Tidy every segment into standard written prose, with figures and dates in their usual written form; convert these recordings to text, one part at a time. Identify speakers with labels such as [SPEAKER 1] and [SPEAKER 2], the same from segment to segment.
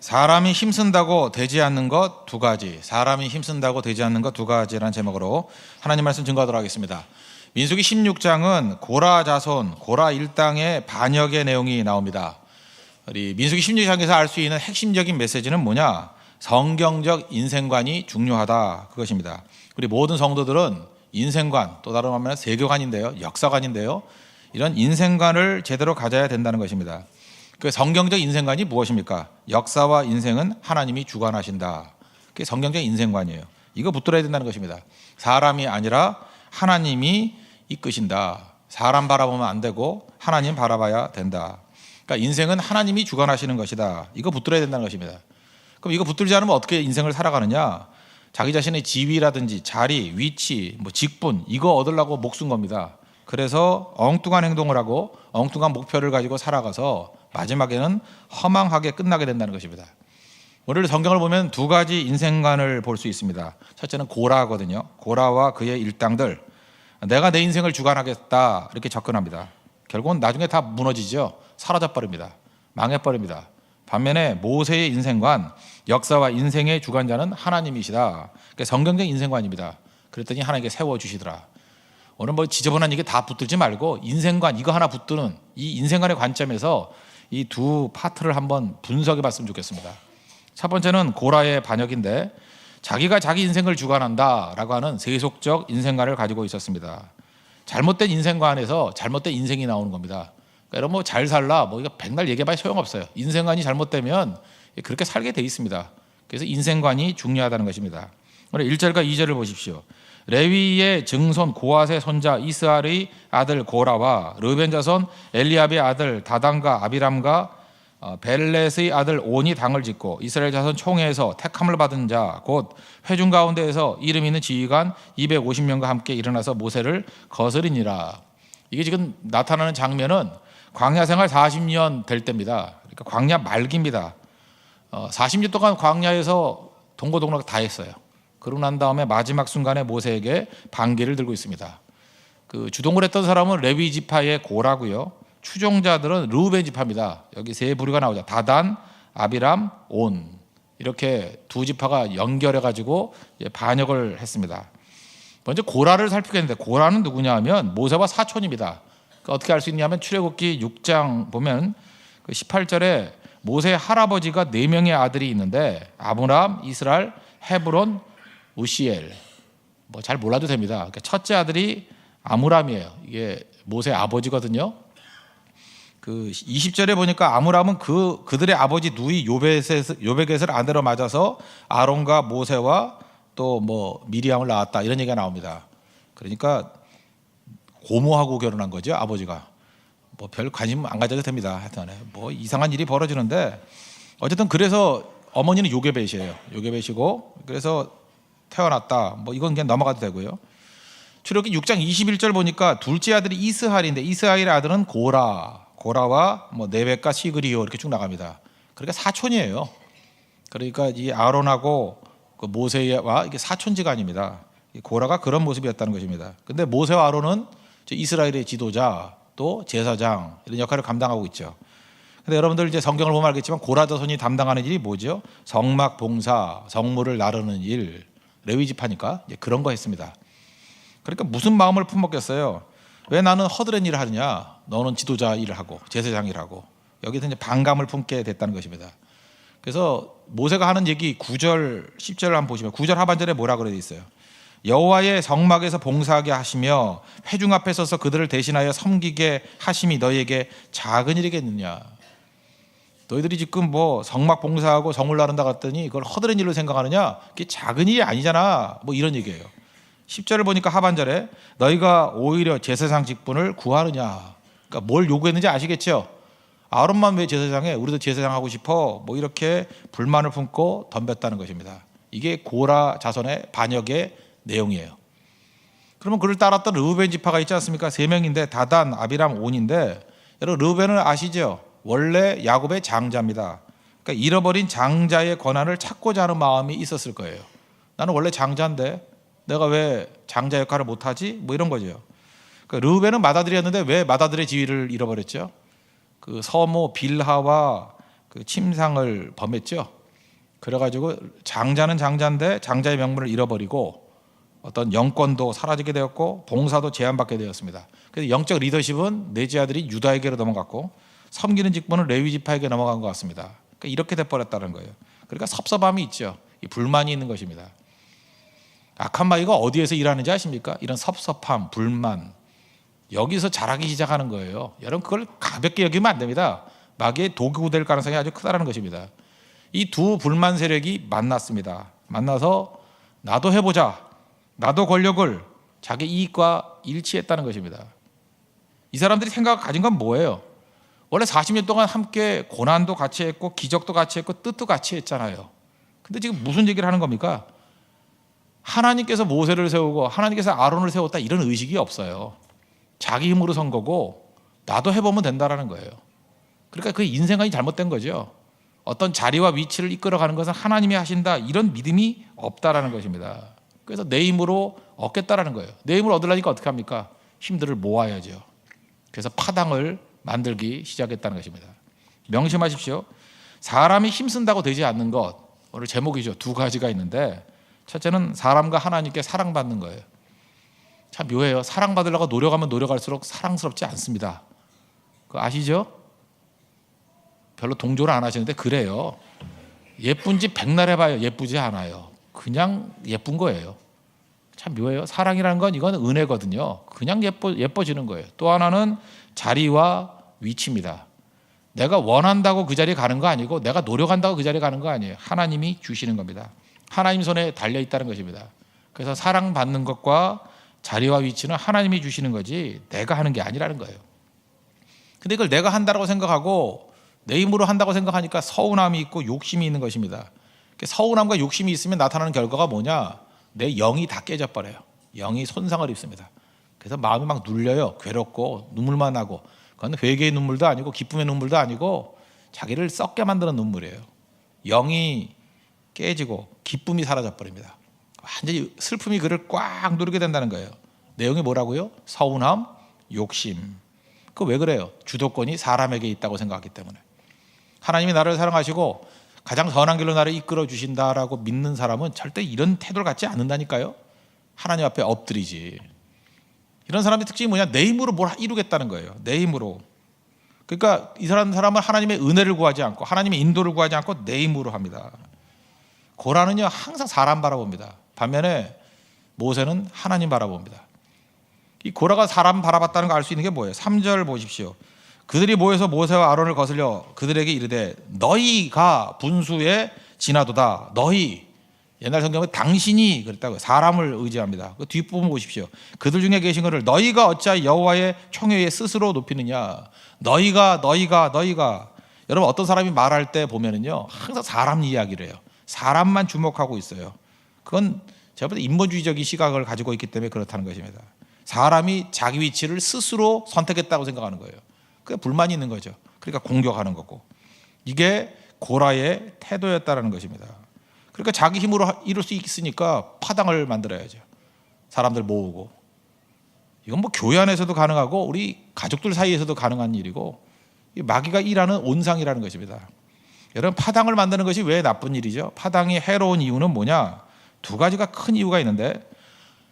[SPEAKER 1] 사람이 힘쓴다고 되지 않는 것 두 가지. 사람이 힘쓴다고 되지 않는 것 두 가지라는 제목으로 하나님 말씀 증거하도록 하겠습니다. 민수기 16장은 고라 자손, 고라 일당의 반역의 내용이 나옵니다. 우리 민수기 16장에서 알 수 있는 핵심적인 메시지는 뭐냐? 성경적 인생관이 중요하다, 그것입니다. 우리 모든 성도들은 인생관, 또 다른 말하면 세계관인데요, 역사관인데요, 이런 인생관을 제대로 가져야 된다는 것입니다. 그 성경적 인생관이 무엇입니까? 역사와 인생은 하나님이 주관하신다. 그게 성경적 인생관이에요. 이거 붙들어야 된다는 것입니다. 사람이 아니라 하나님이 이끄신다. 사람 바라보면 안 되고 하나님 바라봐야 된다. 그러니까 인생은 하나님이 주관하시는 것이다. 이거 붙들어야 된다는 것입니다. 그럼 이거 붙들지 않으면 어떻게 인생을 살아가느냐? 자기 자신의 지위라든지 자리, 위치, 직분, 이거 얻으려고 목쓴 겁니다. 그래서 엉뚱한 행동을 하고 엉뚱한 목표를 가지고 살아가서 마지막에는 허망하게 끝나게 된다는 것입니다. 오늘 성경을 보면 두 가지 인생관을 볼 수 있습니다. 첫째는 고라거든요. 고라와 그의 일당들, 내가 내 인생을 주관하겠다, 이렇게 접근합니다. 결국은 나중에 다 무너지죠. 사라져버립니다. 망해버립니다. 반면에 모세의 인생관, 역사와 인생의 주관자는 하나님이시다. 그게 성경적 인생관입니다. 그랬더니 하나님께 세워주시더라. 오늘 지저분한 얘기 다 붙들지 말고 인생관, 이거 하나 붙드는 이 인생관의 관점에서 이 두 파트를 한번 분석해 봤으면 좋겠습니다. 첫 번째는 고라의 반역인데, 자기가 자기 인생을 주관한다라고 하는 세속적 인생관을 가지고 있었습니다. 잘못된 인생관에서 잘못된 인생이 나오는 겁니다. 그러니까 여러분 잘 살라, 이거 백날 얘기해봐야 소용없어요. 인생관이 잘못되면 그렇게 살게 돼 있습니다. 그래서 인생관이 중요하다는 것입니다. 오늘 1절과 2절을 보십시오. 레위의 증손 고앗의 손자 이스할의 아들 고라와 르벤 자손 엘리압의 아들 다단과 아비람과 벨렛의 아들 온이 당을 짓고 이스라엘 자손 총회에서 택함을 받은 자 곧 회중 가운데에서 이름 있는 지휘관 250명과 함께 일어나서 모세를 거스리니라. 이게 지금 나타나는 장면은 광야 생활 40년 될 때입니다. 그러니까 광야 말기입니다. 40년 동안 광야에서 동고동락 다 했어요. 그러고 난 다음에 마지막 순간에 모세에게 반기를 들고 있습니다. 그 주동을 했던 사람은 레위 지파의 고라고요. 추종자들은 르우벤 지파입니다. 여기 세 부류가 나오죠. 다단, 아비람, 온, 이렇게 두 지파가 연결해 가지고 반역을 했습니다. 먼저 고라를 살피겠는데, 고라는 누구냐 하면 모세와 사촌입니다. 그러니까 어떻게 알 수 있냐면 출애굽기 6장 보면 그 18절에 모세의 할아버지가 4명의 아들이 있는데 아브람, 이스라엘, 헤브론, 우시엘, 잘 몰라도 됩니다. 그러니까 첫째 아들이 아므람이에요. 이게 모세의 아버지거든요. 그 20절에 보니까 아므람은 그들의 아버지 누이 요벳을 아내로 맞아서 아론과 모세와 또 미리암을 낳았다, 이런 얘기가 나옵니다. 그러니까 고모하고 결혼한 거죠, 아버지가. 별 관심 안 가져도 됩니다. 하여튼 이상한 일이 벌어지는데, 어쨌든 그래서 어머니는 요게벳이에요. 요게벳이고, 그래서 태어났다. 이건 그냥 넘어가도 되고요. 출애굽기 6장 21절 보니까 둘째 아들이 이스할인데, 이스할의 아들은 고라와 네벡과 시그리오, 이렇게 쭉 나갑니다. 그러니까 사촌이에요. 그러니까 이 아론하고 그 모세와 이게 사촌지간입니다. 고라가 그런 모습이었다는 것입니다. 근데 모세와 아론은 이스라엘의 지도자, 또 제사장, 이런 역할을 감당하고 있죠. 근데 여러분들 이제 성경을 보면 알겠지만 고라 자손이 담당하는 일이 뭐죠? 성막 봉사, 성물을 나르는 일, 레위 지파니까 그런 거 했습니다. 그러니까 무슨 마음을 품었겠어요? 왜 나는 허드렛 일을 하느냐? 너는 지도자 일을 하고 제사장 일을 하고. 여기서 이제 반감을 품게 됐다는 것입니다. 그래서 모세가 하는 얘기 9절, 10절을 한번 보시면 9절 하반절에 뭐라 그래 있어요? 여호와의 성막에서 봉사하게 하시며 회중 앞에 서서 그들을 대신하여 섬기게 하심이 너희에게 작은 일이겠느냐? 너희들이 지금 성막 봉사하고 성물 나른다 갔더니 그걸 허드렛 일로 생각하느냐? 그게 작은 일이 아니잖아. 이런 얘기예요. 10절을 보니까 하반절에 너희가 오히려 제사장 직분을 구하느냐? 그러니까 뭘 요구했는지 아시겠죠? 아론만 왜 제사장해? 우리도 제사장 하고 싶어. 이렇게 불만을 품고 덤볐다는 것입니다. 이게 고라 자손의 반역의 내용이에요. 그러면 그를 따랐던 르우벤 지파가 있지 않습니까? 3명인데 다단, 아비람, 온인데, 여러분 르우벤을 아시죠? 원래 야곱의 장자입니다. 그러니까 잃어버린 장자의 권한을 찾고자 하는 마음이 있었을 거예요. 나는 원래 장자인데 내가 왜 장자 역할을 못하지? 이런 거죠. 그러니까 르우벤은 맏아들이었는데 왜 맏아들의 지위를 잃어버렸죠? 그 서모 빌하와 그 침상을 범했죠. 그래가지고 장자는 장자인데 장자의 명분을 잃어버리고 어떤 영권도 사라지게 되었고 봉사도 제한받게 되었습니다. 그래서 영적 리더십은 넷째 아들이 유다에게로 넘어갔고 섬기는 직분은 레위 지파에게 넘어간 것 같습니다. 그러니까 이렇게 돼버렸다는 거예요. 그러니까 섭섭함이 있죠. 이 불만이 있는 것입니다. 악한 마귀가 어디에서 일하는지 아십니까? 이런 섭섭함, 불만, 여기서 자라기 시작하는 거예요. 여러분 그걸 가볍게 여기면 안 됩니다. 마귀의 도구가 될 가능성이 아주 크다는 것입니다. 이 두 불만 세력이 만났습니다. 만나서 나도 해보자, 나도 권력을 자기 이익과 일치했다는 것입니다. 이 사람들이 생각 가진 건 뭐예요? 원래 40년 동안 함께 고난도 같이 했고 기적도 같이 했고 뜻도 같이 했잖아요. 근데 지금 무슨 얘기를 하는 겁니까? 하나님께서 모세를 세우고 하나님께서 아론을 세웠다 이런 의식이 없어요. 자기 힘으로 선 거고 나도 해보면 된다라는 거예요. 그러니까 그 인생관이 잘못된 거죠. 어떤 자리와 위치를 이끌어가는 것은 하나님이 하신다 이런 믿음이 없다라는 것입니다. 그래서 내 힘으로 얻겠다라는 거예요. 내 힘을 얻으려니까 어떻게 합니까? 힘들을 모아야죠. 그래서 파당을 만들기 시작했다는 것입니다. 명심하십시오. 사람이 힘쓴다고 되지 않는 것, 오늘 제목이죠. 두 가지가 있는데 첫째는 사람과 하나님께 사랑받는 거예요. 참 묘해요. 사랑받으려고 노력하면 노력할수록 사랑스럽지 않습니다. 그거 아시죠? 별로 동조를 안 하시는데 그래요. 예쁜지 백날 해봐요. 예쁘지 않아요. 그냥 예쁜 거예요. 참 묘해요. 사랑이라는 건 이건 은혜거든요. 그냥 예뻐지는 거예요. 또 하나는 자리와 위치입니다. 내가 원한다고 그 자리에 가는 거 아니고 내가 노력한다고 그 자리에 가는 거 아니에요. 하나님이 주시는 겁니다. 하나님 손에 달려 있다는 것입니다. 그래서 사랑받는 것과 자리와 위치는 하나님이 주시는 거지 내가 하는 게 아니라는 거예요. 근데 이걸 내가 한다고 생각하고 내 힘으로 한다고 생각하니까 서운함이 있고 욕심이 있는 것입니다. 서운함과 욕심이 있으면 나타나는 결과가 뭐냐? 내 영이 다 깨져버려요. 영이 손상을 입습니다. 그래서 마음이 막 눌려요. 괴롭고 눈물만 나고 그건 회개의 눈물도 아니고 기쁨의 눈물도 아니고 자기를 썩게 만드는 눈물이에요. 영이 깨지고 기쁨이 사라져버립니다. 완전히 슬픔이 그를 꽉 누르게 된다는 거예요. 내용이 뭐라고요? 서운함, 욕심. 그 왜 그래요? 주도권이 사람에게 있다고 생각하기 때문에. 하나님이 나를 사랑하시고 가장 선한 길로 나를 이끌어 주신다라고 믿는 사람은 절대 이런 태도를 갖지 않는다니까요. 하나님 앞에 엎드리지. 이런 사람의 특징이 뭐냐? 내 힘으로 뭘 이루겠다는 거예요. 내 힘으로. 그러니까 이 사람은 하나님의 은혜를 구하지 않고 하나님의 인도를 구하지 않고 내 힘으로 합니다. 고라는요 항상 사람 바라봅니다. 반면에 모세는 하나님 바라봅니다. 이 고라가 사람 바라봤다는 거 알 수 있는 게 뭐예요? 3절 보십시오. 그들이 모여서 모세와 아론을 거슬려 그들에게 이르되 너희가 분수에 지나도다. 너희. 옛날 성경은 당신이 그랬다고요. 사람을 의지합니다. 그 뒷부분 보십시오. 그들 중에 계신 것을 너희가 어찌하여 여호와의 총회에 스스로 높이느냐. 너희가. 여러분 어떤 사람이 말할 때 보면은요 항상 사람 이야기를 해요. 사람만 주목하고 있어요. 그건 제가 볼 때 인본주의적인 시각을 가지고 있기 때문에 그렇다는 것입니다. 사람이 자기 위치를 스스로 선택했다고 생각하는 거예요. 그게 불만이 있는 거죠. 그러니까 공격하는 거고. 이게 고라의 태도였다는 것입니다. 그러니까 자기 힘으로 이룰 수 있으니까 파당을 만들어야죠. 사람들 모으고. 이건 뭐 교회 안에서도 가능하고 우리 가족들 사이에서도 가능한 일이고 마귀가 일하는 온상이라는 것입니다. 여러분 파당을 만드는 것이 왜 나쁜 일이죠? 파당이 해로운 이유는 뭐냐? 두 가지가 큰 이유가 있는데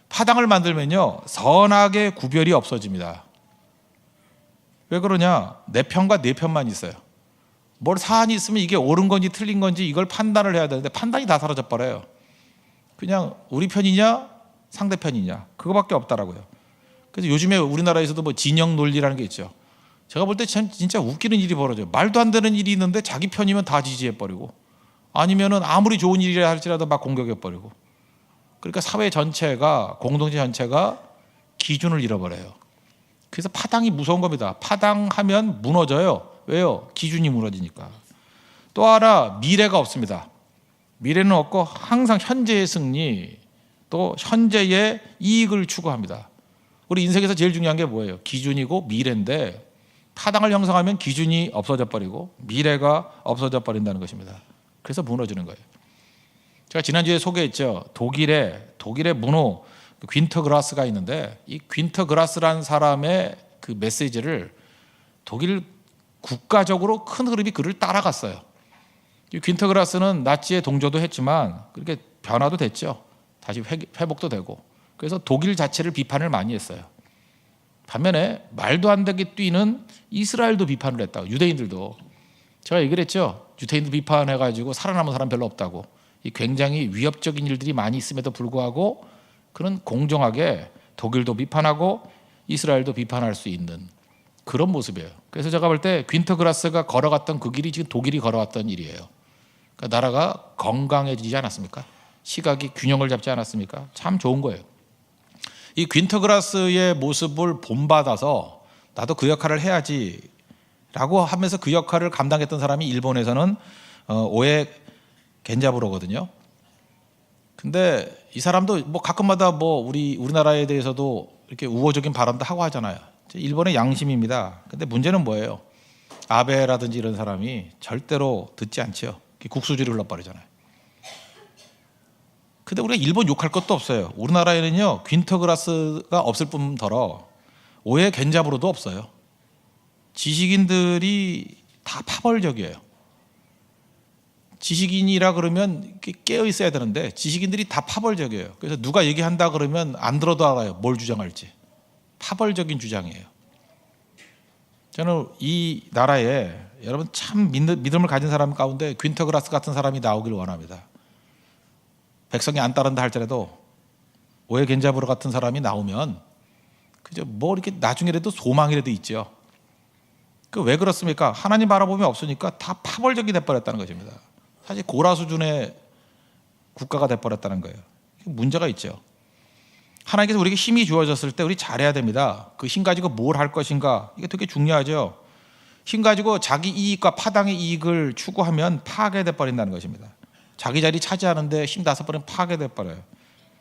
[SPEAKER 1] 파당을 만들면요 선악의 구별이 없어집니다. 왜 그러냐? 내 편과 내 편만 있어요. 뭘 사안이 있으면 이게 옳은 건지 틀린 건지 이걸 판단을 해야 되는데 판단이 다 사라져 버려요. 그냥 우리 편이냐 상대편이냐 그거밖에 없다라고요. 그래서 요즘에 우리나라에서도 뭐 진영 논리라는 게 있죠. 제가 볼 때 진짜 웃기는 일이 벌어져요. 말도 안 되는 일이 있는데 자기 편이면 다 지지해버리고 아니면은 아무리 좋은 일이라 할지라도 막 공격해버리고. 그러니까 사회 전체가 공동체 전체가 기준을 잃어버려요. 그래서 파당이 무서운 겁니다. 파당하면 무너져요. 왜요? 기준이 무너지니까. 또 하나 미래가 없습니다. 미래는 없고 항상 현재의 승리 또 현재의 이익을 추구합니다. 우리 인생에서 제일 중요한 게 뭐예요? 기준이고 미래인데 파당을 형성하면 기준이 없어져 버리고 미래가 없어져 버린다는 것입니다. 그래서 무너지는 거예요. 제가 지난주에 소개했죠. 독일의 문호 귄터그라스가 있는데 이 귄터그라스라는 사람의 그 메시지를 독일 국가적으로 큰 흐름이 그를 따라갔어요. 이 퀸터그라스는 나치의 동조도 했지만 그렇게 변화도 됐죠. 다시 회복도 되고. 그래서 독일 자체를 비판을 많이 했어요. 반면에 말도 안 되게 뛰는 이스라엘도 비판을 했다고. 유대인들도. 제가 얘기를 했죠. 유대인들 비판해가지고 살아남은 사람 별로 없다고. 이 굉장히 위협적인 일들이 많이 있음에도 불구하고 그는 공정하게 독일도 비판하고 이스라엘도 비판할 수 있는 그런 모습이에요. 그래서 제가 볼 때 퀸터그라스가 걸어갔던 그 길이 지금 독일이 걸어왔던 일이에요. 그러니까 나라가 건강해지지 않았습니까? 시각이 균형을 잡지 않았습니까? 참 좋은 거예요. 이 퀸터그라스의 모습을 본받아서 나도 그 역할을 해야지 라고 하면서 그 역할을 감당했던 사람이 일본에서는 오에 겐자부로거든요. 근데 이 사람도 뭐 가끔마다 뭐 우리나라에 대해서도 이렇게 우호적인 발언도 하고 하잖아요. 일본의 양심입니다. 근데 문제는 뭐예요? 아베라든지 이런 사람이 절대로 듣지 않죠. 국수지를 흘러버리잖아요. 근데 우리가 일본 욕할 것도 없어요. 우리나라에는요 퀸터그라스가 없을 뿐더러 오해 겐자부로도 없어요. 지식인들이 다 파벌적이에요. 지식인이라 그러면 깨어 있어야 되는데 지식인들이 다 파벌적이에요. 그래서 누가 얘기한다 그러면 안 들어도 알아요. 뭘 주장할지. 파벌적인 주장이에요. 저는 이 나라에 여러분 참 믿음을 가진 사람 가운데 퀸터그라스 같은 사람이 나오길 원합니다. 백성이 안 따른다 할지라도 오해 겐자부로 같은 사람이 나오면 그저 뭐 이렇게 나중에라도 소망이라도 있죠. 그 왜 그렇습니까? 하나님 바라보면 없으니까 다 파벌적이 돼버렸다는 것입니다. 사실 고라 수준의 국가가 돼버렸다는 거예요. 문제가 있죠. 하나님께서 우리에게 힘이 주어졌을 때 우리 잘해야 됩니다. 그 힘 가지고 뭘 할 것인가 이게 되게 중요하죠. 힘 가지고 자기 이익과 파당의 이익을 추구하면 파괴돼 버린다는 것입니다. 자기 자리 차지하는데 힘 다섯 버리면 파괴돼 버려요.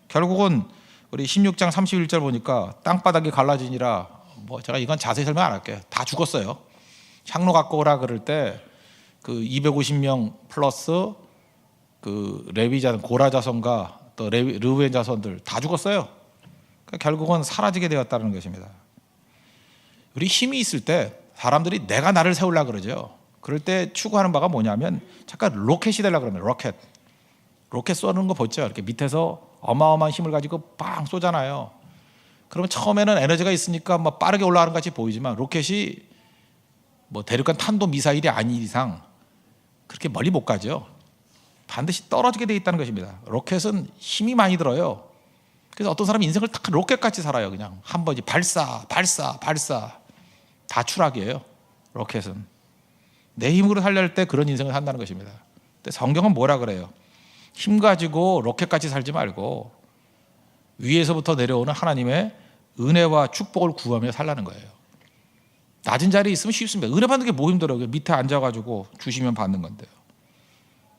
[SPEAKER 1] 결국은 우리 16장 31절 보니까 땅바닥이 갈라지니라. 뭐 제가 이건 자세히 설명 안 할게요. 다 죽었어요. 향로 갖고 오라 그럴 때 그 250명 플러스 그 레위 자손 고라 자손과 또 르우벤 자손들 다 죽었어요. 그러니까 결국은 사라지게 되었다는 것입니다. 우리 힘이 있을 때 사람들이 내가 나를 세우려고 그러죠. 그럴 때 추구하는 바가 뭐냐면 잠깐 로켓이 되려고 그러면 로켓 쏘는 거 보죠. 이렇게 밑에서 어마어마한 힘을 가지고 빵 쏘잖아요. 그러면 처음에는 에너지가 있으니까 뭐 빠르게 올라가는 것 같이 보이지만 로켓이 뭐 대륙간 탄도 미사일이 아닌 이상 그렇게 멀리 못 가죠. 반드시 떨어지게 돼 있다는 것입니다. 로켓은 힘이 많이 들어요. 그래서 어떤 사람이 인생을 딱 로켓같이 살아요. 그냥 한 번이 발사 다 추락이에요. 로켓은 내 힘으로 살려할 때 그런 인생을 산다는 것입니다. 근데 성경은 뭐라 그래요? 힘 가지고 로켓같이 살지 말고 위에서부터 내려오는 하나님의 은혜와 축복을 구하며 살라는 거예요. 낮은 자리에 있으면 쉽습니다. 은혜 받는 게 뭐 힘들어요. 밑에 앉아가지고 주시면 받는 건데요.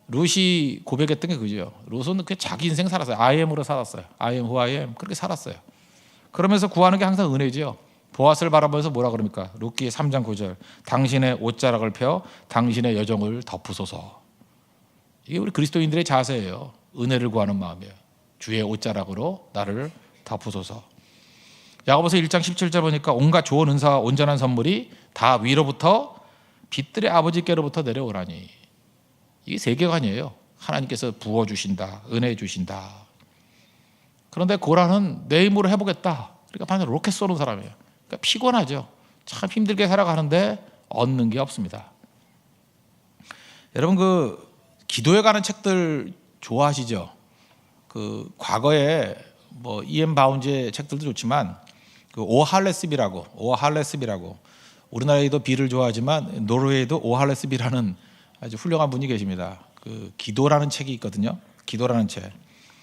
[SPEAKER 1] 룻이 고백했던 게 그죠. 룻은 그 자기 인생 살았어요. I am으로 살았어요. I am who I am. 그렇게 살았어요. 그러면서 구하는 게 항상 은혜죠. 보아스를 바라보면서 뭐라 그럽니까? 룻기 3장 9절. 당신의 옷자락을 펴 당신의 여정을 덮으소서. 이게 우리 그리스도인들의 자세예요. 은혜를 구하는 마음이에요. 주의 옷자락으로 나를 덮으소서. 야고보서 1장 17절 보니까 온갖 좋은 은사와 온전한 선물이 다 위로부터 빛들의 아버지께로부터 내려오라니. 이게 세계관이에요. 하나님께서 부어주신다, 은혜 주신다. 그런데 고라는 내 힘으로 해보겠다. 그러니까 반드시 로켓 쏘는 사람이에요. 그러니까 피곤하죠. 참 힘들게 살아가는데 얻는 게 없습니다. 여러분 그 기도에 관한 책들 좋아하시죠? 그 과거에 뭐 E.M. 바운즈의 책들도 좋지만 그 오할레스비라고 우리나라에도 비를 좋아하지만 노르웨이도 오할레스비라는 아주 훌륭한 분이 계십니다. 그 기도라는 책이 있거든요. 기도라는 책.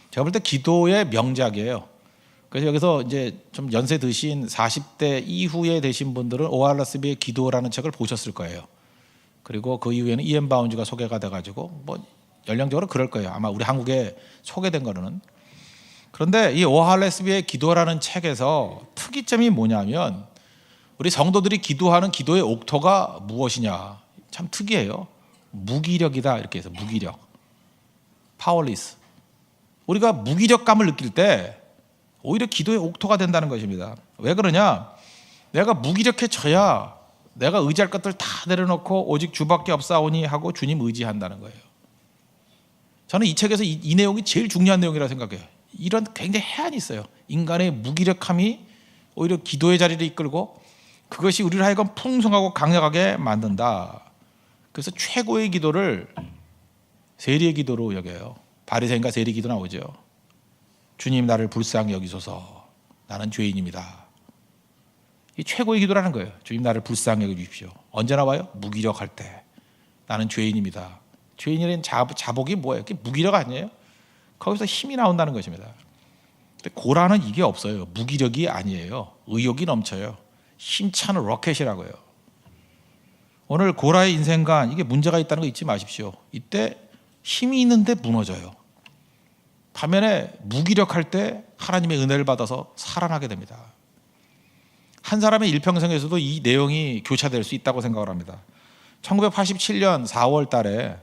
[SPEAKER 1] 제가 볼 때 기도의 명작이에요. 그래서 여기서 이제 좀 연세 드신 40대 이후에 되신 분들은 오할레스비의 기도라는 책을 보셨을 거예요. 그리고 그 이후에는 E.M. 바운즈가 소개가 돼가지고 뭐 연령적으로 그럴 거예요. 아마 우리 한국에 소개된 거는. 그런데 이 오할레스비의 기도라는 책에서 특이점이 뭐냐면 우리 성도들이 기도하는 기도의 옥토가 무엇이냐. 참 특이해요. 무기력이다 이렇게 해서 무기력. 파워리스. 우리가 무기력감을 느낄 때 오히려 기도의 옥토가 된다는 것입니다. 왜 그러냐? 내가 무기력해져야 내가 의지할 것들 다 내려놓고 오직 주밖에 없사오니 하고 주님 의지한다는 거예요. 저는 이 책에서 이 내용이 제일 중요한 내용이라고 생각해요. 이런 굉장히 해안이 있어요. 인간의 무기력함이 오히려 기도의 자리를 이끌고 그것이 우리를 하여금 풍성하고 강력하게 만든다. 그래서 최고의 기도를 세리의 기도로 여겨요. 바리새인과 세리 기도 나오죠. 주님 나를 불쌍히 여기소서. 나는 죄인입니다. 이 최고의 기도라는 거예요. 주님 나를 불쌍히 여기주십시오. 언제 나와요? 무기력할 때. 나는 죄인입니다. 죄인이라는 자복이 뭐예요? 그게 무기력 아니에요? 거기서 힘이 나온다는 것입니다. 근데 고라는 이게 없어요. 무기력이 아니에요. 의욕이 넘쳐요. 힘찬 로켓이라고요. 오늘 고라의 인생관 이게 문제가 있다는 거 잊지 마십시오. 이때 힘이 있는데 무너져요. 반면에 무기력할 때 하나님의 은혜를 받아서 살아나게 됩니다. 한 사람의 일평생에서도 이 내용이 교차될 수 있다고 생각을 합니다. 1987년 4월 달에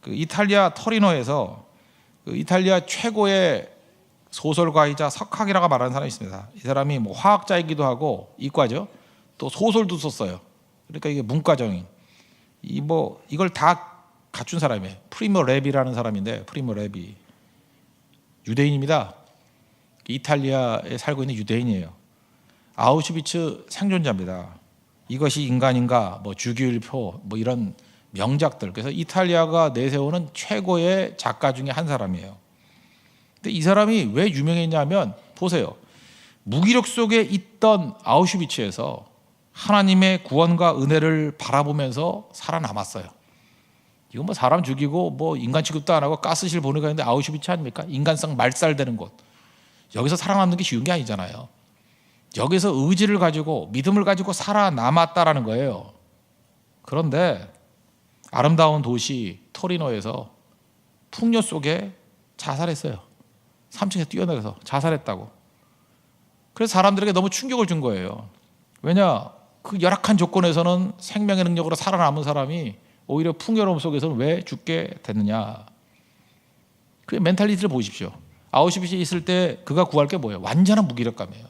[SPEAKER 1] 그 이탈리아 토리노에서 그 이탈리아 최고의 소설가이자 석학이라고 말하는 사람이 있습니다. 이 사람이 뭐 화학자이기도 하고 이과죠. 또 소설도 썼어요. 그러니까 이게 문과적인 이걸 다 갖춘 사람이에요. 프리모 레비라는 사람인데 프리모 레비 유대인입니다. 이탈리아에 살고 있는 유대인이에요. 아우슈비츠 생존자입니다. 이것이 인간인가, 뭐 주기율표, 뭐 이런 명작들. 그래서 이탈리아가 내세우는 최고의 작가 중에 한 사람이에요. 근데 이 사람이 왜 유명했냐면 보세요. 무기력 속에 있던 아우슈비츠에서 하나님의 구원과 은혜를 바라보면서 살아남았어요. 이건 뭐 사람 죽이고 뭐 인간 취급도 안 하고 가스실 보내고 있는데 아우슈비츠 아닙니까? 인간성 말살되는 곳. 여기서 살아남는 게 쉬운 게 아니잖아요. 여기서 의지를 가지고 믿음을 가지고 살아남았다라는 거예요. 그런데 아름다운 도시 토리노에서 풍요 속에 자살했어요. 3층에 뛰어내려서 자살했다고. 그래서 사람들에게 너무 충격을 준 거예요. 왜냐? 그 열악한 조건에서는 생명의 능력으로 살아남은 사람이 오히려 풍요로움 속에서는 왜 죽게 됐느냐. 그 멘탈리티를 보십시오. 아우슈비츠에 있을 때 그가 구할 게 뭐예요? 완전한 무기력감이에요.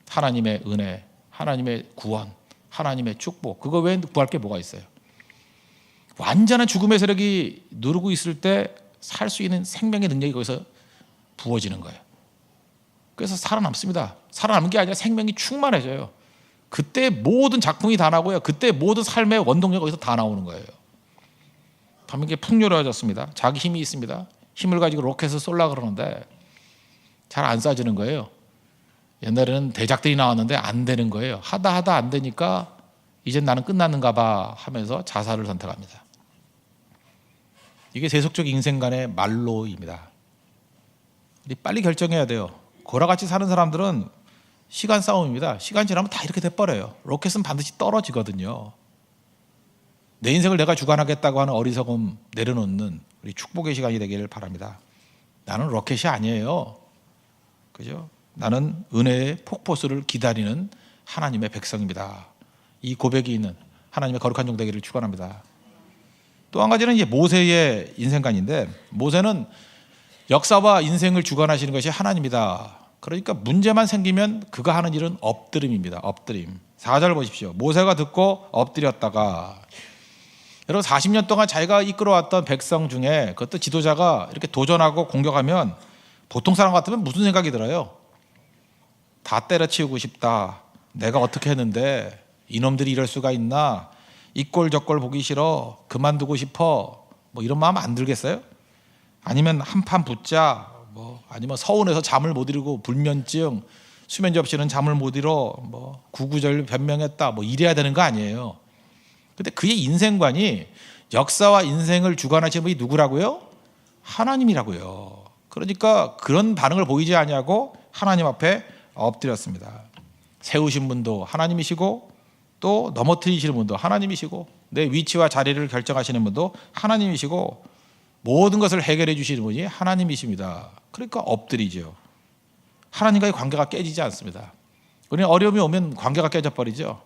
[SPEAKER 1] 하나님의 은혜, 하나님의 구원, 하나님의 축복. 그거 외에 구할 게 뭐가 있어요? 완전한 죽음의 세력이 누르고 있을 때 살 수 있는 생명의 능력이 거기서 부어지는 거예요. 그래서 살아남습니다. 살아남는 게 아니라 생명이 충만해져요. 그때 모든 작품이 다 나고요. 그때 모든 삶의 원동력이 거기서 다 나오는 거예요. 반면에 풍요로워졌습니다. 자기 힘이 있습니다. 힘을 가지고 로켓을 쏠라 그러는데 잘 안 쏴지는 거예요. 옛날에는 대작들이 나왔는데 안 되는 거예요. 하다 안 되니까 이젠 나는 끝났는가 봐 하면서 자살을 선택합니다. 이게 세속적 인생관의 말로입니다. 우리 빨리 결정해야 돼요. 고라같이 사는 사람들은 시간 싸움입니다. 시간 지나면 다 이렇게 돼버려요. 로켓은 반드시 떨어지거든요. 내 인생을 내가 주관하겠다고 하는 어리석음 내려놓는 우리 축복의 시간이 되기를 바랍니다. 나는 로켓이 아니에요. 그죠? 나는 은혜의 폭포수를 기다리는 하나님의 백성입니다. 이 고백이 있는 하나님의 거룩한 종 되기를 축원합니다. 또 한 가지는 이제 모세의 인생관인데 모세는 역사와 인생을 주관하시는 것이 하나님이다. 그러니까 문제만 생기면 그가 하는 일은 엎드림입니다. 엎드림. 4절 보십시오. 모세가 듣고 엎드렸다가 여러분 40년 동안 자기가 이끌어왔던 백성 중에 그것도 지도자가 이렇게 도전하고 공격하면 보통 사람 같으면 무슨 생각이 들어요? 다 때려치우고 싶다. 내가 어떻게 했는데 이놈들이 이럴 수가 있나? 이 꼴 저 꼴 보기 싫어. 그만두고 싶어. 뭐 이런 마음 안 들겠어요? 아니면 한판 붙자. 뭐 아니면 서운해서 잠을 못 이루고 불면증, 수면제 없이는 잠을 못 이뤄. 뭐 구구절 변명했다. 뭐 이래야 되는 거 아니에요. 근데 그의 인생관이 역사와 인생을 주관하시는 분이 누구라고요? 하나님이라고요. 그러니까 그런 반응을 보이지 아니하고 하나님 앞에 엎드렸습니다. 세우신 분도 하나님이시고 또 넘어뜨리시는 분도 하나님이시고 내 위치와 자리를 결정하시는 분도 하나님이시고 모든 것을 해결해 주시는 분이 하나님이십니다. 그러니까 엎드리죠. 하나님과의 관계가 깨지지 않습니다. 우리는 어려움이 오면 관계가 깨져버리죠.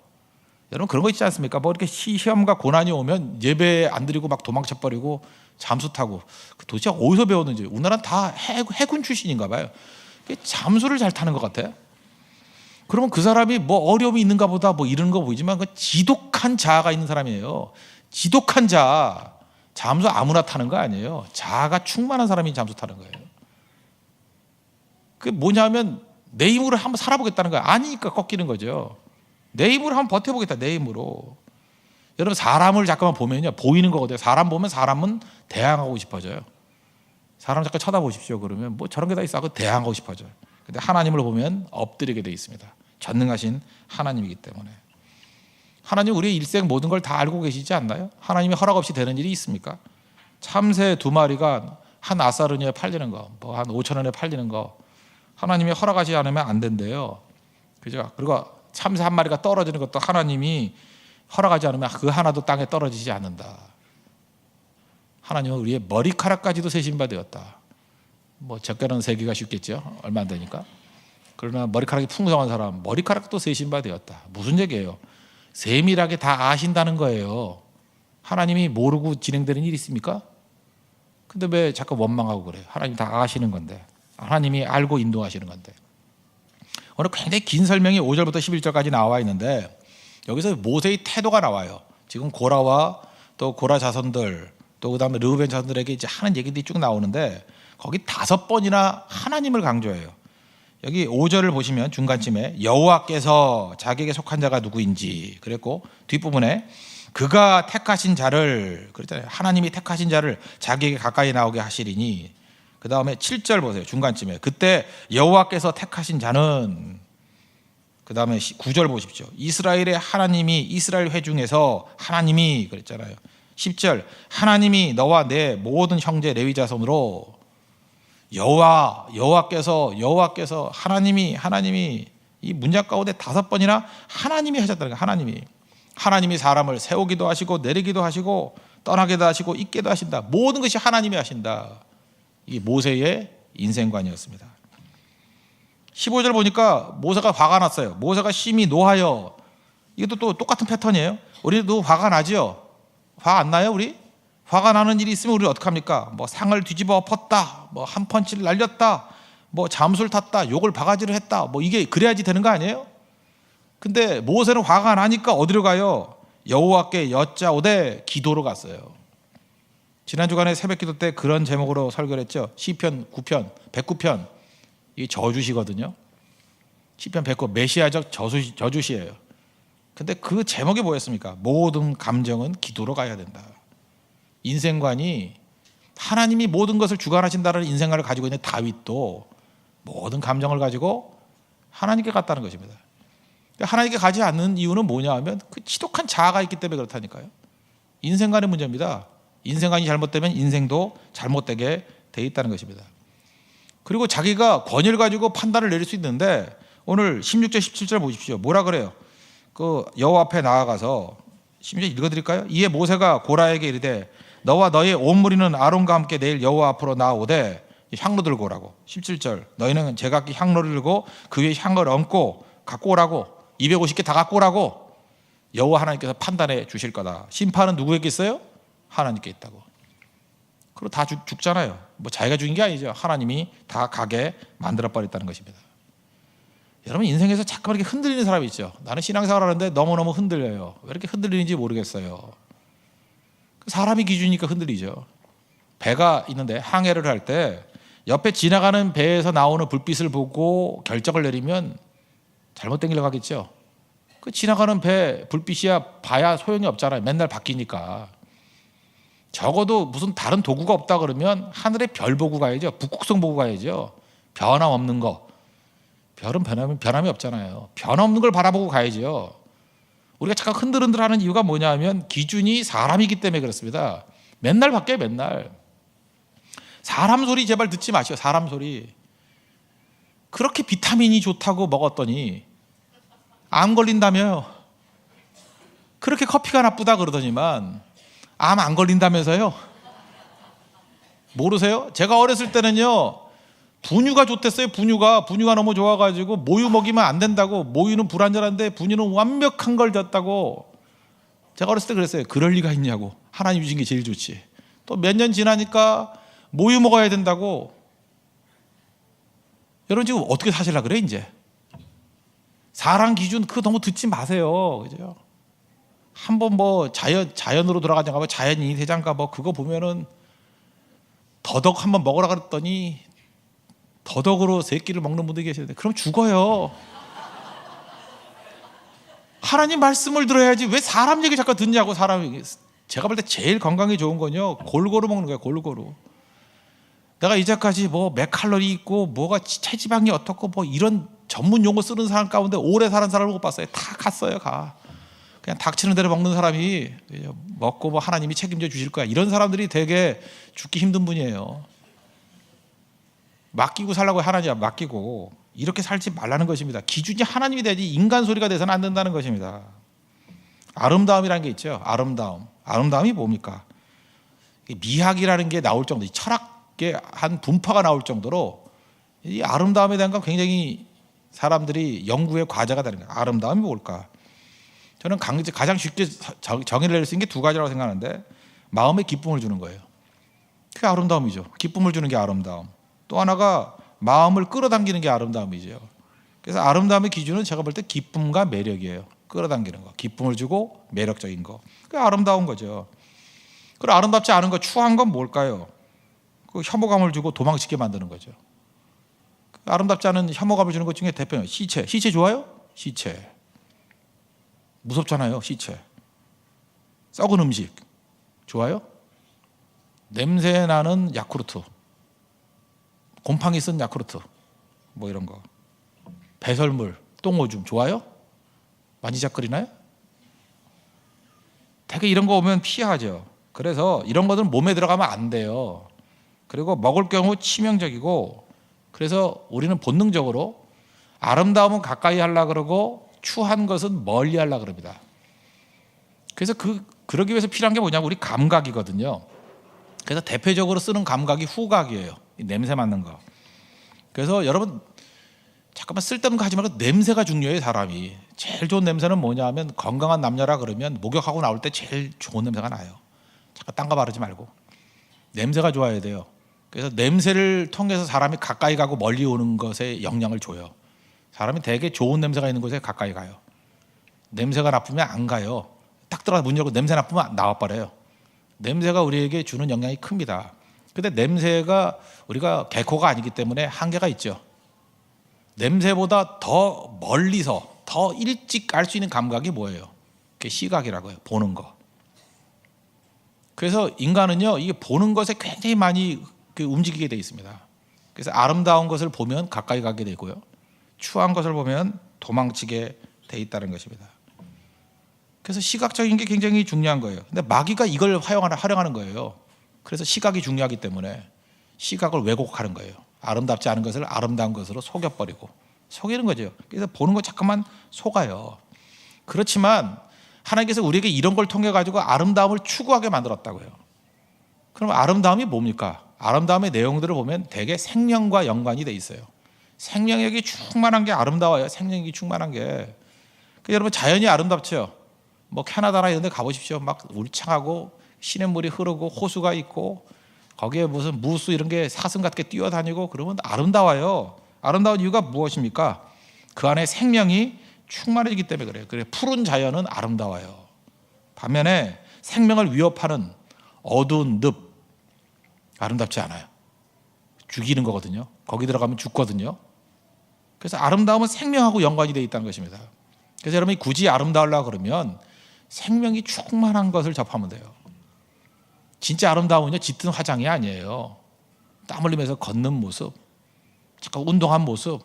[SPEAKER 1] 여러분 그런 거 있지 않습니까? 뭐 이렇게 시험과 고난이 오면 예배 안 드리고 막 도망쳐버리고 잠수 타고 도대체 어디서 배웠는지. 우리나라는 다 해군 출신인가 봐요. 잠수를 잘 타는 것 같아요. 그러면 그 사람이 뭐 어려움이 있는가 보다 뭐 이런 거 보이지만 그 지독한 자아가 있는 사람이에요. 지독한 자아. 잠수 아무나 타는 거 아니에요. 자아가 충만한 사람이 잠수 타는 거예요. 그게 뭐냐면 내 힘으로 한번 살아보겠다는 거야. 아니니까 꺾이는 거죠. 내 힘으로 한번 버텨보겠다. 내 힘으로. 여러분 사람을 잠깐만 보면요, 보이는 거거든요. 사람 보면 사람은 대항하고 싶어져요. 사람 잠깐 쳐다보십시오. 그러면 뭐 저런 게 다 있어 하고 대항하고 싶어져요. 근데 하나님을 보면 엎드리게 돼 있습니다. 전능하신 하나님이기 때문에. 하나님 우리의 일생 모든 걸 다 알고 계시지 않나요? 하나님이 허락 없이 되는 일이 있습니까? 참새 2마리가 한 아사르니에 팔리는 거, 뭐 한 5,000원에 팔리는 거, 하나님이 허락하지 않으면 안 된대요. 그죠? 그리고 참새 1마리가 떨어지는 것도 하나님이 허락하지 않으면 그 하나도 땅에 떨어지지 않는다. 하나님은 우리의 머리카락까지도 세신 바 되었다. 뭐 적게는 세기가 쉽겠죠. 얼마 안 되니까. 그러나 머리카락이 풍성한 사람, 머리카락도 세신 바 되었다. 무슨 얘기예요? 세밀하게 다 아신다는 거예요. 하나님이 모르고 진행되는 일이 있습니까? 근데 왜 자꾸 원망하고 그래요? 하나님 다 아시는 건데. 하나님이 알고 인도하시는 건데. 오늘 굉장히 긴 설명이 5절부터 11절까지 나와 있는데 여기서 모세의 태도가 나와요. 지금 고라와 또 고라 자손들 또 그다음에 르우벤 자손들에게 이제 하는 얘기들이 쭉 나오는데 거기 5번이나 하나님을 강조해요. 여기 5절을 보시면 중간쯤에 여호와께서 자기에게 속한 자가 누구인지 그랬고 뒷부분에 그가 택하신 자를 그랬잖아요. 하나님이 택하신 자를 자기에게 가까이 나오게 하시리니 그 다음에 7절 보세요. 중간쯤에 그때 여호와께서 택하신 자는 그 다음에 9절 보십시오. 이스라엘의 하나님이 이스라엘 회중에서 하나님이 그랬잖아요. 10절 하나님이 너와 내 모든 형제 레위 자손으로 여호와께서 하나님이 이 문장 가운데 5번이나 하나님이 하셨다는 거예요. 하나님이 사람을 세우기도 하시고 내리기도 하시고 떠나게도 하시고 있게도 하신다. 모든 것이 하나님이 하신다. 이게 모세의 인생관이었습니다. 15절 보니까 모세가 화가 났어요. 모세가 심히 노하여. 이것도 또 똑같은 패턴이에요. 우리도 화가 나죠. 화 안 나요 우리? 화가 나는 일이 있으면 우리 어떡합니까? 뭐 상을 뒤집어 엎었다, 뭐 한 펀치를 날렸다, 뭐 잠수를 탔다, 욕을 바가지를 했다, 뭐 이게 그래야지 되는 거 아니에요? 근데 모세는 화가 나니까 어디로 가요? 여호와께 여짜오되 기도로 갔어요. 지난 주간에 새벽기도 때 그런 제목으로 설교를 했죠. 시편 9편, 109편 이 저주시거든요. 시편 109 메시아적 저주시예요. 근데 그 제목이 뭐였습니까? 모든 감정은 기도로 가야 된다. 인생관이 하나님이 모든 것을 주관하신다는 인생관을 가지고 있는 다윗도 모든 감정을 가지고 하나님께 갔다는 것입니다. 하나님께 가지 않는 이유는 뭐냐 하면 그 지독한 자아가 있기 때문에 그렇다니까요. 인생관의 문제입니다. 인생관이 잘못되면 인생도 잘못되게 돼 있다는 것입니다. 그리고 자기가 권위를 가지고 판단을 내릴 수 있는데 오늘 16절 17절 보십시오. 뭐라 그래요? 그 여호와 앞에 나아가서 16절 읽어드릴까요? 이에 모세가 고라에게 이르되 너와 너의 온 무리는 아론과 함께 내일 여호와 앞으로 나오되 향로 들고 오라고. 17절 너희는 제각기 향로를 들고 그 위에 향을 얹고 갖고 오라고. 250개 다 갖고 오라고. 여호와 하나님께서 판단해 주실 거다. 심판은 누구에게 있어요? 하나님께 있다고. 그리고 다 죽잖아요. 뭐 자기가 죽인 게 아니죠. 하나님이 다 가게 만들어 버렸다는 것입니다. 여러분 인생에서 자꾸 이렇게 흔들리는 사람이 있죠. 나는 신앙생활 하는데 너무너무 흔들려요. 왜 이렇게 흔들리는지 모르겠어요. 사람이 기준이니까 흔들리죠. 배가 있는데 항해를 할 때 옆에 지나가는 배에서 나오는 불빛을 보고 결정을 내리면 잘못된 길로 가겠죠. 그 지나가는 배 불빛이야 봐야 소용이 없잖아요. 맨날 바뀌니까. 적어도 무슨 다른 도구가 없다 그러면 하늘에 별 보고 가야죠. 북극성 보고 가야죠. 변함없는 거. 별은 변함이 없잖아요. 변함없는 걸 바라보고 가야죠. 우리가 잠깐 흔들흔들하는 이유가 뭐냐 하면 기준이 사람이기 때문에 그렇습니다. 맨날 바뀌어요. 맨날. 사람 소리 제발 듣지 마시오. 사람 소리. 그렇게 비타민이 좋다고 먹었더니 암 걸린다며요. 그렇게 커피가 나쁘다 그러더니만 암 안 걸린다면서요. 모르세요? 제가 어렸을 때는요 분유가 좋댔어요. 분유가 너무 좋아가지고 모유 먹이면 안 된다고. 모유는 불안전한데 분유는 완벽한 걸 줬다고. 제가 어렸을 때 그랬어요. 그럴 리가 있냐고. 하나님 주신 게 제일 좋지. 또 몇 년 지나니까 모유 먹어야 된다고. 여러분 지금 어떻게 사실라 그래 이제. 사람 기준 그거 너무 듣지 마세요. 그죠? 한번 뭐 자연으로 돌아가자가 뭐 자연인이 되장가 뭐 그거 보면은 더덕 한번 먹으라 그랬더니 더덕으로 새끼를 먹는 분들이 계시는데 그럼 죽어요. 하나님 말씀을 들어야지 왜 사람 얘기 잠깐 듣냐고. 사람이 제가 볼 때 제일 건강에 좋은 건요 골고루 먹는 거예요. 골고루. 내가 이제까지 뭐 몇 칼로리 있고 뭐가 체지방이 어떻고 뭐 이런 전문 용어 쓰는 사람 가운데 오래 사는 사람을 못 봤어요. 다 갔어요. 가. 그냥 닥치는 대로 먹는 사람이 먹고 뭐 하나님이 책임져 주실 거야. 이런 사람들이 되게 죽기 힘든 분이에요. 맡기고 살라고 하나님 맡기고 이렇게 살지 말라는 것입니다. 기준이 하나님이 되지 인간 소리가 돼서는 안 된다는 것입니다. 아름다움이라는 게 있죠. 아름다움이 뭡니까? 미학이라는 게 나올 정도, 철학의 한 분파가 나올 정도로 이 아름다움에 대한 건 굉장히 사람들이 연구의 과제가 되는 거예요. 아름다움이 뭘까? 저는 가장 쉽게 정의를 낼 수 있는 게 두 가지라고 생각하는데 마음에 기쁨을 주는 거예요. 그게 아름다움이죠. 기쁨을 주는 게 아름다움. 또 하나가 마음을 끌어당기는 게 아름다움이죠. 그래서 아름다움의 기준은 제가 볼 때 기쁨과 매력이에요. 끌어당기는 거, 기쁨을 주고 매력적인 거. 그게 아름다운 거죠. 그리고 아름답지 않은 거, 추한 건 뭘까요? 그 혐오감을 주고 도망치게 만드는 거죠. 아름답지 않은 혐오감을 주는 것 중에 대표는 시체. 시체 좋아요? 시체. 무섭잖아요. 시체. 썩은 음식 좋아요? 냄새 나는 야쿠르트, 곰팡이 쓴 야쿠르트 뭐 이런 거, 배설물, 똥오줌 좋아요? 만지작거리나요? 되게 이런 거 오면 피하죠. 그래서 이런 것들은 몸에 들어가면 안 돼요. 그리고 먹을 경우 치명적이고, 그래서 우리는 본능적으로 아름다움은 가까이 하려고 그러고 추한 것은 멀리 하려고 그럽니다. 그래서 그러기 위해서 필요한 게 뭐냐면 우리 감각이거든요. 그래서 대표적으로 쓰는 감각이 후각이에요. 이 냄새 맡는 거. 그래서 여러분 잠깐만 쓸데없는 거 하지 말고 냄새가 중요해요. 사람이 제일 좋은 냄새는 뭐냐 하면, 건강한 남녀라 그러면 목욕하고 나올 때 제일 좋은 냄새가 나요. 잠깐 딴 거 바르지 말고 냄새가 좋아야 돼요. 그래서 냄새를 통해서 사람이 가까이 가고 멀리 오는 것에 영향을 줘요. 사람이 되게 좋은 냄새가 있는 곳에 가까이 가요. 냄새가 나쁘면 안 가요. 딱 들어가서 문 열고 냄새 나쁘면 나와버려요. 냄새가 우리에게 주는 영향이 큽니다. 근데 냄새가 우리가 개코가 아니기 때문에 한계가 있죠. 냄새보다 더 멀리서 더 일찍 알 수 있는 감각이 뭐예요? 그게 시각이라고 해요. 보는 거. 그래서 인간은요, 이게 보는 것에 굉장히 많이 움직이게 돼 있습니다. 그래서 아름다운 것을 보면 가까이 가게 되고요, 추한 것을 보면 도망치게 돼 있다는 것입니다. 그래서 시각적인 게 굉장히 중요한 거예요. 근데 마귀가 이걸 활용하는 거예요. 그래서 시각이 중요하기 때문에 시각을 왜곡하는 거예요. 아름답지 않은 것을 아름다운 것으로 속여버리고, 속이는 거죠. 그래서 보는 거 잠깐만 속아요. 그렇지만 하나님께서 우리에게 이런 걸 통해 가지고 아름다움을 추구하게 만들었다고요. 그럼 아름다움이 뭡니까? 아름다움의 내용들을 보면 대개 생명과 연관이 돼 있어요. 생명력이 충만한 게 아름다워요. 생명력이 충만한 게. 여러분 자연이 아름답죠. 뭐 캐나다나 이런 데 가보십시오. 막 울창하고 시냇물이 흐르고 호수가 있고 거기에 무슨 무수 이런 게 사슴 같게 뛰어다니고 그러면 아름다워요. 아름다운 이유가 무엇입니까? 그 안에 생명이 충만해지기 때문에 그래요. 그래 푸른 자연은 아름다워요. 반면에 생명을 위협하는 어두운 늪, 아름답지 않아요. 죽이는 거거든요. 거기 들어가면 죽거든요. 그래서 아름다움은 생명하고 연관이 되어 있다는 것입니다. 그래서 여러분이 굳이 아름다우려고 그러면 생명이 충만한 것을 접하면 돼요. 진짜 아름다움은요, 짙은 화장이 아니에요. 땀 흘리면서 걷는 모습, 잠깐 운동한 모습,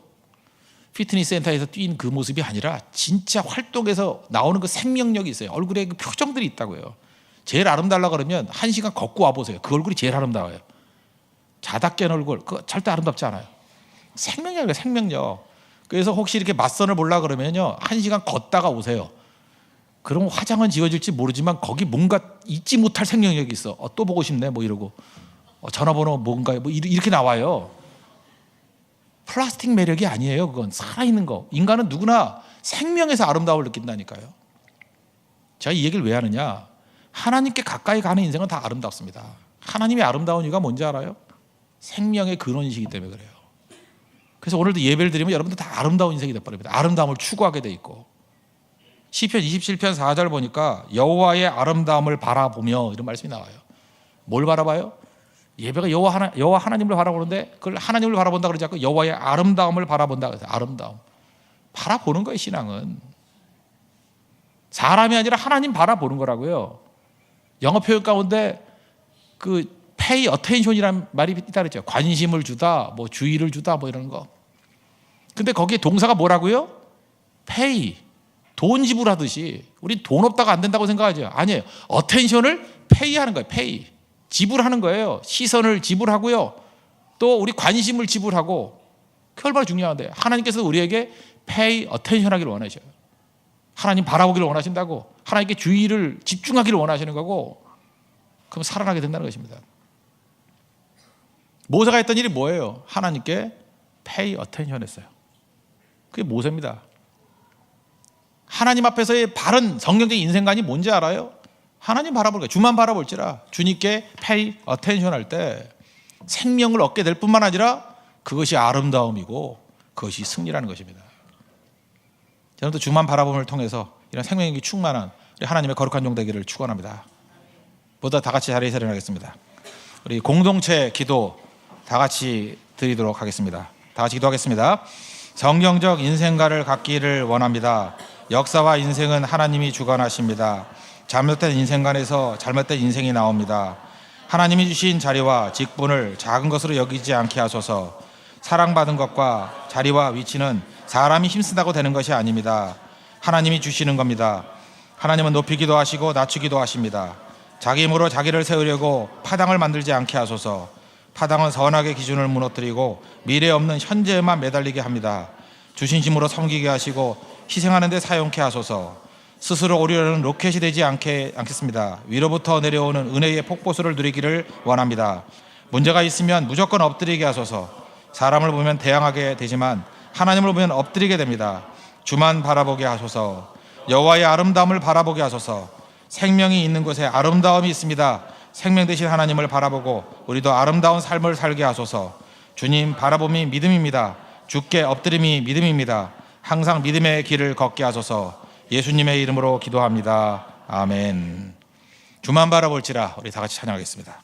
[SPEAKER 1] 피트니스 센터에서 뛴 그 모습이 아니라 진짜 활동에서 나오는 그 생명력이 있어요. 얼굴에 그 표정들이 있다고요. 제일 아름다우려고 그러면 1시간 걷고 와보세요. 그 얼굴이 제일 아름다워요. 자다 깬 얼굴, 그거 절대 아름답지 않아요. 생명력이에요, 생명력. 그래서 혹시 이렇게 맞선을 보려고 그러면요, 1시간 걷다가 오세요. 그럼 화장은 지워질지 모르지만 거기 뭔가 잊지 못할 생명력이 있어. 또 보고 싶네 뭐 이러고, 전화번호 뭔가 뭐 이렇게 나와요. 플라스틱 매력이 아니에요. 그건 살아있는 거. 인간은 누구나 생명에서 아름다움을 느낀다니까요. 제가 이 얘기를 왜 하느냐, 하나님께 가까이 가는 인생은 다 아름답습니다. 하나님이 아름다운 이유가 뭔지 알아요? 생명의 근원이시기 때문에 그래요. 그래서 오늘도 예배를 드리면 여러분들 다 아름다운 인생이 돼버립니다. 아름다움을 추구하게 돼 있고, 시편 27편 4절 보니까 여호와의 아름다움을 바라보며 이런 말씀이 나와요. 뭘 바라봐요? 예배가 여호와 하나님을 바라보는데 그걸 하나님을 바라본다 그러지 않고 여호와의 아름다움을 바라본다 그래서 아름다움. 바라보는 거예요. 신앙은 사람이 아니라 하나님 바라보는 거라고요. 영어 표현 가운데 그 pay attention이라는 말이 있다 그랬죠. 관심을 주다, 뭐 주의를 주다, 뭐 이런 거. 근데 거기에 동사가 뭐라고요? pay. 돈 지불하듯이 우리 돈 없다가 안 된다고 생각하죠. 아니에요. attention을 pay 하는 거예요. pay. 지불하는 거예요. 시선을 지불하고요. 또 우리 관심을 지불하고. 그게 얼마나 중요한데 하나님께서 우리에게 pay attention 하기를 원하셔요. 하나님 바라보기를 원하신다고. 하나님께 주의를 집중하기를 원하시는 거고. 그럼 살아나게 된다는 것입니다. 모세가 했던 일이 뭐예요? 하나님께 pay attention 했어요. 그게 모세입니다. 하나님 앞에서의 바른 성경적인 인생관이 뭔지 알아요? 하나님 바라볼 거예요. 주만 바라볼지라. 주님께 pay attention 할 때 생명을 얻게 될 뿐만 아니라 그것이 아름다움이고 그것이 승리라는 것입니다. 여러분도 주만 바라봄을 통해서 이런 생명력이 충만한 우리 하나님의 거룩한 종 되기를 축원합니다. 모두 다 같이 자리에서 일어나겠습니다. 우리 공동체 기도 다 같이 드리도록 하겠습니다. 다 같이 기도하겠습니다. 성경적 인생관을 갖기를 원합니다. 역사와 인생은 하나님이 주관하십니다. 잘못된 인생관에서 잘못된 인생이 나옵니다. 하나님이 주신 자리와 직분을 작은 것으로 여기지 않게 하소서. 사랑받은 것과 자리와 위치는 사람이 힘쓴다고 되는 것이 아닙니다. 하나님이 주시는 겁니다. 하나님은 높이기도 하시고 낮추기도 하십니다. 자기 힘으로 자기를 세우려고 파당을 만들지 않게 하소서. 파당은 선악의 기준을 무너뜨리고 미래 없는 현재에만 매달리게 합니다. 주신 힘으로 섬기게 하시고 희생하는 데 사용케 하소서. 스스로 오려는 로켓이 되지 않겠습니다. 위로부터 내려오는 은혜의 폭포수를 누리기를 원합니다. 문제가 있으면 무조건 엎드리게 하소서. 사람을 보면 대항하게 되지만 하나님을 보면 엎드리게 됩니다. 주만 바라보게 하소서. 여호와의 아름다움을 바라보게 하소서. 생명이 있는 곳에 아름다움이 있습니다. 생명 되신 하나님을 바라보고 우리도 아름다운 삶을 살게 하소서. 주님 바라봄이 믿음입니다. 주께 엎드림이 믿음입니다. 항상 믿음의 길을 걷게 하소서. 예수님의 이름으로 기도합니다. 아멘. 주만 바라볼지라. 우리 다 같이 찬양하겠습니다.